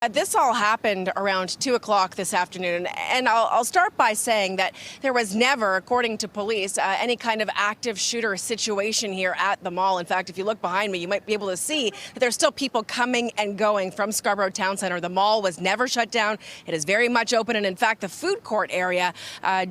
This all happened around 2 o'clock this afternoon, and I'll start by saying that there was never, according to police, any kind of active shooter situation here at the mall. In fact, if you look behind me, you might be able to see that there's still people coming and going from Scarborough Town Centre. The mall was never shut down. It is very much open, and in fact, the food court area,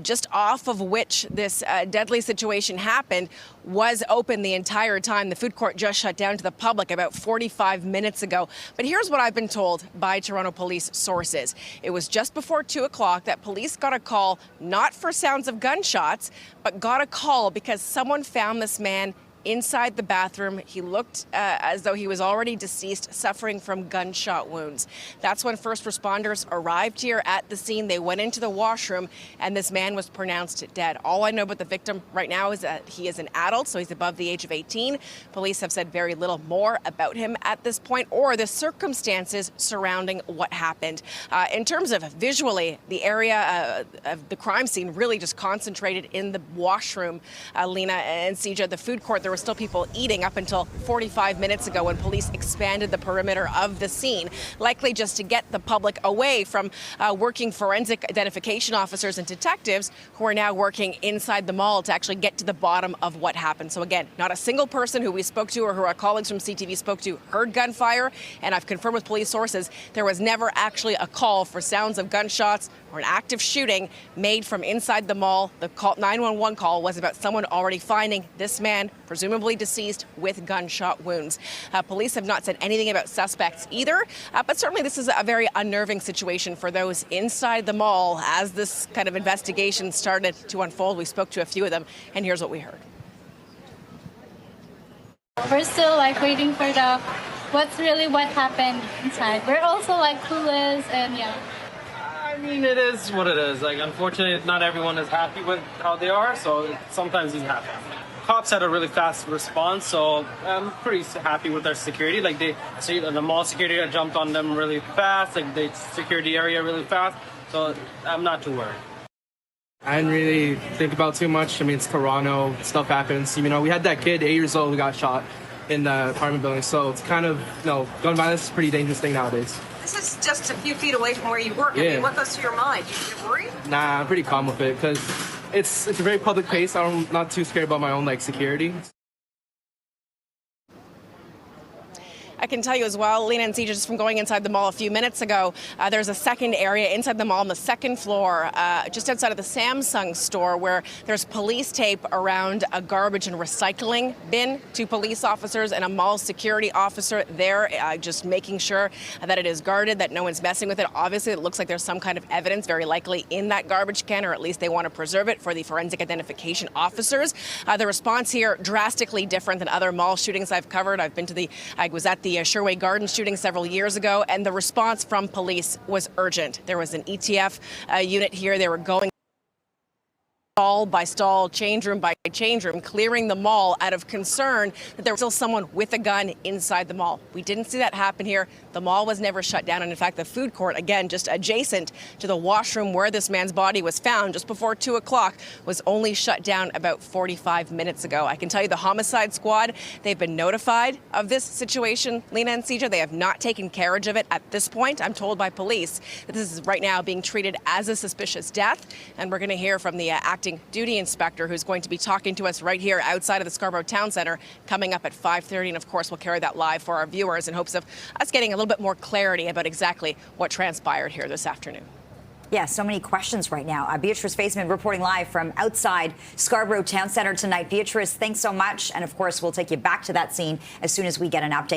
just off of which this deadly situation happened, was open the entire time. The food court just shut down to the public about 45 minutes ago. But here's what I've been told by Toronto police sources. It was just before 2 o'clock that police got a call, not for sounds of gunshots, but got a call because someone found this man inside the bathroom. He looked as though he was already deceased, suffering from gunshot wounds. That's when first responders arrived here at the scene. They went into the washroom, and this man was pronounced dead. All I know about the victim right now is that he is an adult, so he's above the age of 18. Police have said very little more about him at this point, or the circumstances surrounding what happened. In terms of visually, the area of the crime scene really just concentrated in the washroom, Lena and Sija. The food court, there were still people eating up until 45 minutes ago when police expanded the perimeter of the scene, likely just to get the public away from working forensic identification officers and detectives who are now working inside the mall to actually get to the bottom of what happened. So again, not a single person who we spoke to or who our colleagues from CTV spoke to heard gunfire, and I've confirmed with police sources there was never actually a call for sounds of gunshots or an active shooting made from inside the mall. The 911 call was about someone already finding this man, presumably deceased, with gunshot wounds. Police have not said anything about suspects either, but certainly this is a very unnerving situation for those inside the mall as this kind of investigation started to unfold. We spoke to a few of them, and here's what we heard. We're still waiting for what happened inside. We're also clueless, and yeah. I mean, it is what it is. Unfortunately, not everyone is happy with how they are, so sometimes it happens. Cops had a really fast response, so I'm pretty happy with their security. The mall security jumped on them really fast. They secured the area really fast, so I'm not too worried. I didn't really think about too much. I mean, it's Toronto, stuff happens. We had that kid, 8 years old, who got shot in the apartment building, so it's kind of, gun violence is a pretty dangerous thing nowadays. This is just a few feet away from where you work. Yeah. I mean, what goes through your mind? You worried? Nah, I'm pretty calm with it because it's a very public place. I'm not too scared about my own security. I can tell you as well, Lena and Sija, just from going inside the mall a few minutes ago, there's a second area inside the mall on the second floor, just outside of the Samsung store, where there's police tape around a garbage and recycling bin. 2 police officers and a mall security officer there, just making sure that it is guarded, that no one's messing with it. Obviously, it looks like there's some kind of evidence, very likely in that garbage can, or at least they want to preserve it for the forensic identification officers. The response here, drastically different than other mall shootings I've covered. I was at the Sherway Gardens shooting several years ago, and the response from police was urgent. There was an ETF unit here. They were going stall by stall, change room by change room, clearing the mall out of concern that there was still someone with a gun inside the mall. We didn't see that happen here. The mall was never shut down, and in fact, the food court, again, just adjacent to the washroom where this man's body was found just before 2 o'clock, was only shut down about 45 minutes ago. I can tell you the homicide squad, they've been notified of this situation, Lena and Sija. They have not taken carriage of it at this point. I'm told by police that this is right now being treated as a suspicious death, and we're going to hear from the acting duty inspector, who's going to be talking to us right here outside of the Scarborough Town Centre, coming up at 5:30. And of course, we'll carry that live for our viewers in hopes of us getting a little bit more clarity about exactly what transpired here this afternoon. Yeah, so many questions right now. Beatrice Vaisman reporting live from outside Scarborough Town Centre tonight. Beatrice, thanks so much. And of course, we'll take you back to that scene as soon as we get an update.